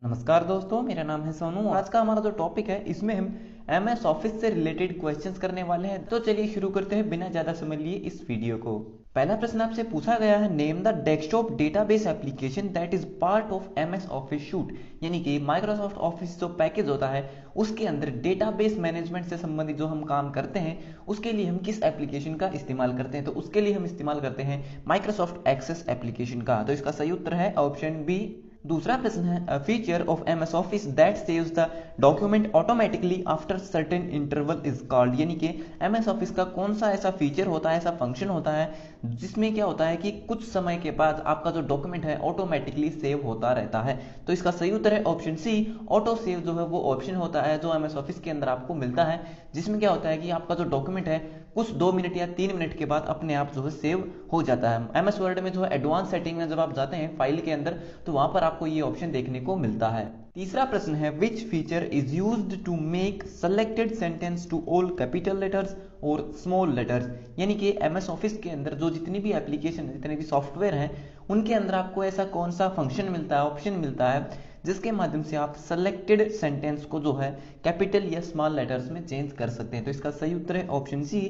नमस्कार दोस्तों, मेरा नाम है सोनू। आज का हमारा जो टॉपिक है इसमें हम एमएस ऑफिस से रिलेटेड क्वेश्चंस करने वाले हैं। तो चलिए शुरू करते हैं बिना ज्यादा समय लिए इस वीडियो को। पहला प्रश्न आपसे पूछा गया है, name the desktop database application that is part of MS office suit. यानी कि माइक्रोसॉफ्ट ऑफिस जो पैकेज होता है उसके अंदर डेटाबेस मैनेजमेंट से संबंधित जो हम काम करते हैं उसके लिए हम किस एप्लीकेशन का इस्तेमाल करते हैं। तो उसके लिए हम इस्तेमाल करते हैं माइक्रोसॉफ्ट एक्सेस एप्लीकेशन का। तो इसका सही उत्तर है ऑप्शन बी। दूसरा प्रश्न है, a feature of MS office that saves the document automatically after certain interval is called. यानी कि एमएस ऑफिस का कौन सा ऐसा फीचर होता है, ऐसा फंक्शन होता है जिसमें क्या होता है कि कुछ समय के बाद आपका जो डॉक्यूमेंट है ऑटोमेटिकली सेव होता रहता है। तो इसका सही उत्तर है ऑप्शन सी। ऑटो सेव जो है वो ऑप्शन होता है जो एमएस ऑफिस के अंदर आपको मिलता है, जिसमें क्या होता है कि आपका जो डॉक्यूमेंट है कुछ 2 मिनट या 3 मिनट के बाद अपने आप जो है सेव हो जाता है। एमएस वर्ड में जो है एडवांस सेटिंग में जब आप जाते हैं फाइल के अंदर तो वहां पर आपको ये ऑप्शन देखने को मिलता है। तीसरा प्रश्न है, which feature is used to make selected sentence to all capital letters और स्मॉल लेटर्स। यानी कि एमएस ऑफिस के अंदर जो जितनी भी एप्लीकेशन जितने भी सॉफ्टवेयर हैं उनके अंदर आपको ऐसा कौन सा फंक्शन मिलता है, ऑप्शन मिलता है जिसके माध्यम से आप सेलेक्टेड सेंटेंस को जो है कैपिटल या स्मॉल लेटर्स में चेंज कर सकते हैं। तो इसका सही उत्तर है ऑप्शन सी।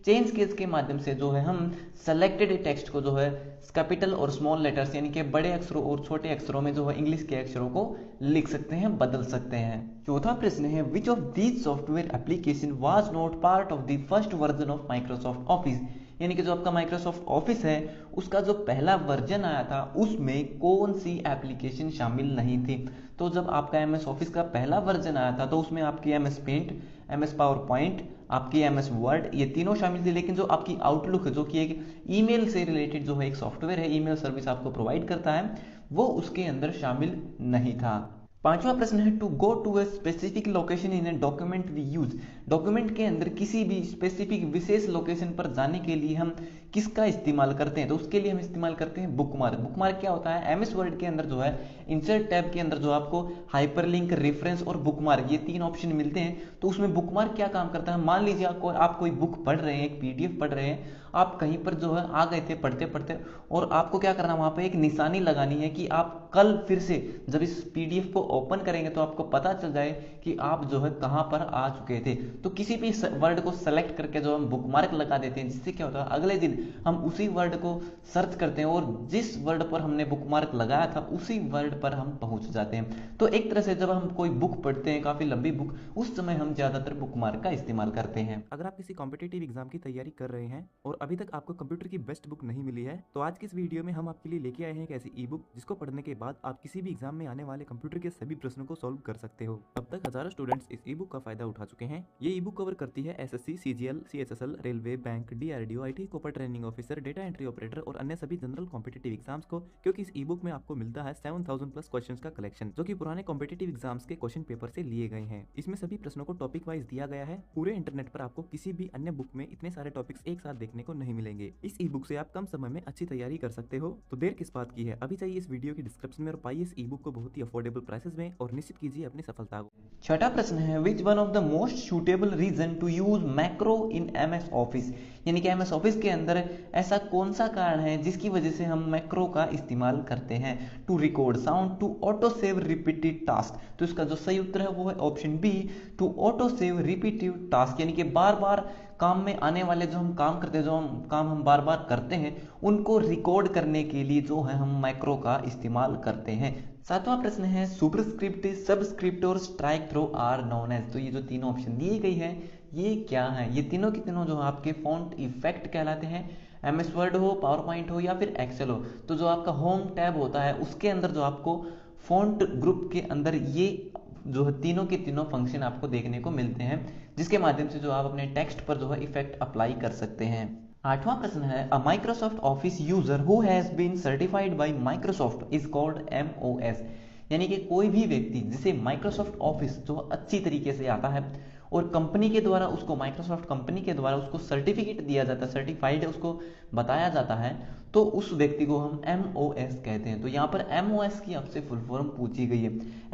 चेंज केस के माध्यम से जो है हम सेलेक्टेड टेक्स्ट को जो है कैपिटल और स्मॉल लेटर्स यानी कि बड़े अक्षरों और छोटे अक्षरों में जो है इंग्लिश के अक्षरों को लिख सकते हैं, बदल सकते हैं। चौथा प्रश्न है, which of these software application was not part of the first version of Microsoft office. यानी कि जो आपका माइक्रोसॉफ्ट ऑफिस है उसका जो पहला वर्जन आया था उसमें कौन सी एप्लीकेशन शामिल नहीं थी। तो जब आपका एमएस ऑफिस का पहला वर्जन आया था तो उसमें आपकी MS paint, MS PowerPoint, आपकी एमएस वर्ड ये तीनों शामिल थी। लेकिन जो आपकी आउटलुक है जो कि एक ईमेल से रिलेटेड जो है एक सॉफ्टवेयर है, ईमेल सर्विस आपको प्रोवाइड करता है, वो उसके अंदर शामिल नहीं था। पांचवा प्रश्न है, to go to a specific location in a document we use. Document के अंदर किसी भी स्पेसिफिक विशेष लोकेशन पर जाने के लिए हम किसका इस्तेमाल करते हैं। तो उसके लिए हम इस्तेमाल करते हैं बुकमार्क। बुकमार्क क्या होता है, एमएस वर्ड के अंदर जो है इंसर्ट टैब के अंदर जो आपको हाइपरलिंक, रेफरेंस और बुकमार्क ये 3 ऑप्शन मिलते हैं। तो उसमें बुकमार्क क्या काम करता है, मान लीजिए आप कोई बुक पढ़ रहे हैं, एक पीडीएफ पढ़ रहे हैं, आप कहीं पर जो है आ गए थे पढ़ते पढ़ते और आपको क्या करना, वहां पर एक निशानी लगानी है कि आप कल फिर से जब इस पीडीएफ को ओपन करेंगे तो आपको पता चल जाए कि आप जो है कहां पर आ चुके थे। तो किसी भी वर्ड को सेलेक्ट करके जो हम बुकमार्क लगा देते हैं, जिससे क्या होता है अगले दिन हम उसी वर्ड को सर्च करते हैं और जिस वर्ड पर हमने बुकमार्क लगाया था उसी वर्ड पर हम पहुंच जाते हैं। तो एक तरह से जब हम कोई बुक पढ़ते हैं, काफी लंबी बुक, उस समय हम ज्यादातर बुकमार्क का इस्तेमाल करते हैं। अगर आप किसी कॉम्पिटिटिव एग्जाम की तैयारी कर रहे हैं और अभी तक आपको कंप्यूटर की बेस्ट बुक नहीं मिली है तो आज की इस वीडियो में हम आपके लिए लेके आए हैं एक ऐसी ई बुक जिसको पढ़ने के बाद आप किसी भी एग्जाम में आने वाले कंप्यूटर के सभी प्रश्नों को सॉल्व कर सकते हो। अब तक हजारों स्टूडेंट्स इस ई बुक का फायदा उठा चुके हैं। ये ई बुक कवर करती है SSC, CGL, CHSL, railway, bank, DRDO, IT, copper training officer, data entry operator और अन्य सभी जनरल कॉम्पिटिटिव एग्जाम्स को, क्योंकि इस ई बुक में आपको मिलता है 7000 प्लस क्वेश्चंस का कलेक्शन जो कि पुराने कॉम्पिटिटिव एग्जाम्स के क्वेश्चन पेपर से लिए गए हैं। इसमें सभी प्रश्नों को टॉपिक वाइज दिया गया है। पूरे इंटरनेट पर आपको किसी भी अन्य बुक में इतने सारे टॉपिक्स एक साथ देखने को नहीं मिलेंगे। इस ई बुक से आप कम समय में अच्छी तैयारी कर सकते हो। तो देर किस बात की है, अभी चाहिए इस वीडियो की डिस्क्रिप्शन में और पाइए इस ई बुक को बहुत ही अफोर्डेबल प्राइसेस में और निश्चित कीजिए अपनी सफलता को। छठा प्रश्न है, which one of the most suitable reason to use macro in MS office. यानी कि एमएस ऑफिस के अंदर ऐसा कौन सा कारण है जिसकी वजह से हम मैक्रो का इस्तेमाल करते हैं। To record sound, to auto save repeated task. तो इसका जो सही उत्तर है वो है option B, to auto save repeated task. यानी कि बार बार काम में आने वाले जो हम काम करते हैं, जो हम काम हम बार बार करते हैं उनको रिकॉर्ड करने के लिए जो है हम मैक्रो का इस्तेमाल करते हैं। सातवां प्रश्न है, सुपरस्क्रिप्ट, सबस्क्रिप्ट और strike through are known as. तो ये जो तीनों ऑप्शन दिए गई है ये क्या है, ये तीनों के तीनों जो आपके फॉन्ट इफेक्ट कहलाते हैं। एमएस वर्ड हो, पावर पॉइंट हो या फिर एक्सेल हो, तो जो आपका होम टैब होता है उसके अंदर जो आपको फॉन्ट ग्रुप के अंदर ये जो है तीनों के तीनों फंक्शन आपको देखने को मिलते हैं, जिसके माध्यम से जो आप अपने टेक्स्ट पर जो है इफेक्ट अप्लाई कर सकते हैं। आठवां प्रश्न है, a Microsoft office user who has been certified by Microsoft is called MOS. यानी कि कोई भी व्यक्ति जिसे माइक्रोसॉफ्ट ऑफिस जो अच्छी तरीके से आता है और कंपनी के द्वारा उसको, माइक्रोसॉफ्ट कंपनी के द्वारा उसको सर्टिफिकेट दिया जाता है, सर्टिफाइड उसको बताया जाता है, तो उस व्यक्ति को हम MOS कहते हैं। तो यहाँ पर MOS की आपसे फुल फॉर्म पूछी गई है।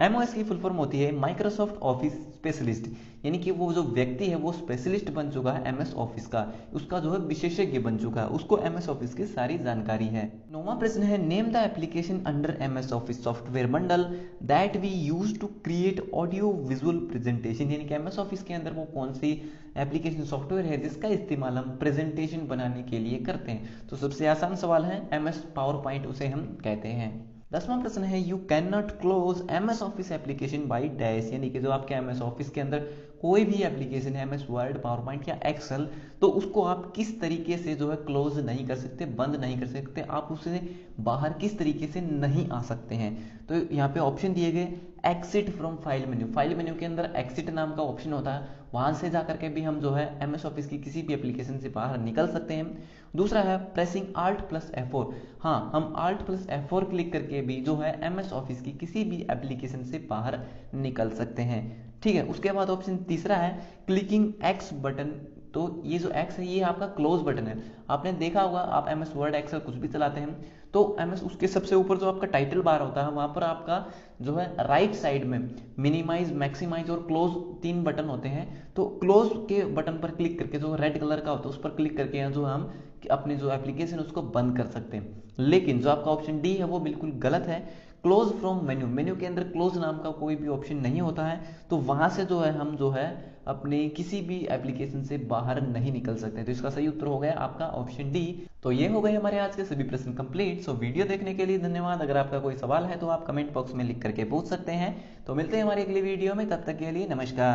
MOS की फुल फॉर्म होती है माइक्रोसॉफ्ट ऑफिस स्पेशलिस्ट, यानी कि वो जो व्यक्ति है वो स्पेशलिस्ट बन चुका है MS ऑफिस का, उसका जो है विशेषज्ञ बन चुका है, उसको MS ऑफिस की सारी जानकारी है। 9वां प्रश्न है name the application under MS office software bundle that we use to create audio visual presentation, यानी कि MS ऑफिस के अंदर वो कौन सी एप्लीकेशन सॉफ्टवेयर है जिसका इस्तेमाल हम प्रेजेंटेशन बनाने के लिए करते हैं। तो सबसे आसान सवाल है MS पावर पॉइंट उसे हम कहते हैं। 10वां प्रश्न है you can not close MS office application by dash, यानी कि जो आपके MS ऑफिस के अंदर कोई भी एप्लीकेशन है MS वर्ड, पावर पॉइंट या एक्सेल, तो उसको आप किस तरीके से जो है क्लोज नहीं कर सकते, बंद नहीं कर सकते, आप उससे बाहर किस तरीके से नहीं आ सकते हैं। तो यहाँ पे ऑप्शन दिए गए exit from file menu, file menu के अंदर एक्सिट नाम का ऑप्शन होता है, वहां से जाकर के भी हम जो है MS ऑफिस की किसी भी एप्लीकेशन से बाहर निकल सकते हैं। दूसरा है प्रेसिंग Alt+F4, हाँ हम Alt+F4 क्लिक करके भी जो है MS ऑफिस की किसी भी एप्लीकेशन से बाहर निकल सकते हैं। ठीक है, उसके बाद ऑप्शन तीसरा है क्लिकिंग X बटन, तो ये जो X है ये आपका क्लोज बटन है। आपने देखा होगा आप MS वर्ड एक्सेल कुछ भी चलाते हैं तो MS उसके सबसे ऊपर जो आपका टाइटल बार होता है वहां पर आपका जो है राइट साइड में मिनिमाइज, मैक्सिमाइज और क्लोज 3 बटन होते हैं। तो क्लोज के बटन पर क्लिक करके जो रेड कलर का होता है उस पर क्लिक करके जो हम अपनी जो एप्लीकेशन उसको बंद कर सकते हैं। लेकिन जो आपका ऑप्शन डी है वो बिल्कुल गलत है। क्लोज फ्रॉम मेन्यू, मेन्यू के अंदर क्लोज नाम का कोई भी ऑप्शन नहीं होता है, तो वहां से जो है हम जो है अपने किसी भी एप्लीकेशन से बाहर नहीं निकल सकते। तो इसका सही उत्तर हो गया आपका ऑप्शन डी। तो ये हो गए हमारे आज के सभी प्रश्न कंप्लीट। सो वीडियो देखने के लिए धन्यवाद। अगर आपका कोई सवाल है तो आप कमेंट बॉक्स में लिख करके पूछ सकते हैं। तो मिलते हैं हमारी अगली वीडियो में, तब तक के लिए नमस्कार।